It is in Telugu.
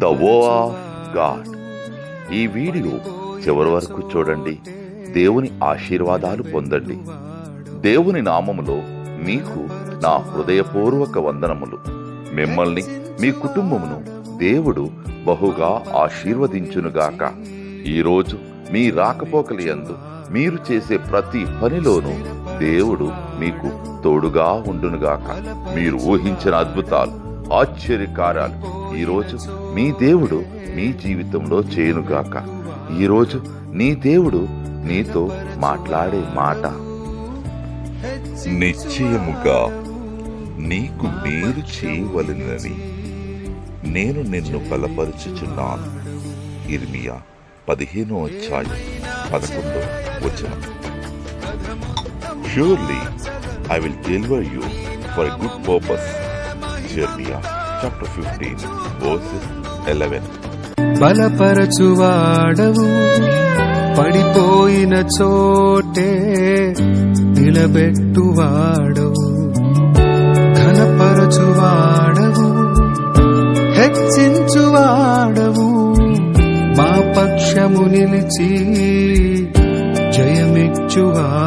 ద వో ఆఫ్ గాడ్. ఈ వీడియో చివరి వరకు చూడండి. దేవుని ఆశీర్వాదాలు పొందండి. దేవుని నామములో మీకు నా హృదయపూర్వక వందనములు. మిమ్మల్ని మీ కుటుంబమును దేవుడు బహుగా ఆశీర్వదించునుగాక. ఈరోజు మీ రాకపోకలయందు మీరు చేసే ప్రతి పనిలోనూ దేవుడు మీకు తోడుగా ఉండునుగాక. మీరు ఊహించిన అద్భుతాలు, ఆశ్చర్యకార్యాలు ఈరోజు మీ దేవుడు మీ జీవితంలో చేయునుగాక. ఈరోజు నీ దేవుడు నీతో మాట్లాడే మాట, నిశ్చయముగా నీకు మేలు చేయవలెనని నేను నిన్ను బలపరుచుచున్నాను. ఇర్మియా 15:11. Surely I will deliver you for a good purpose. Jeremiah 15:11. బలపరచువాడవు, పడిపోయిన చోటే నిలబెట్టువాడవు, ఘనపరచువాడవు, హెచ్చించువాడవు, మా పక్షము నిలిచి జయమిచ్చువా.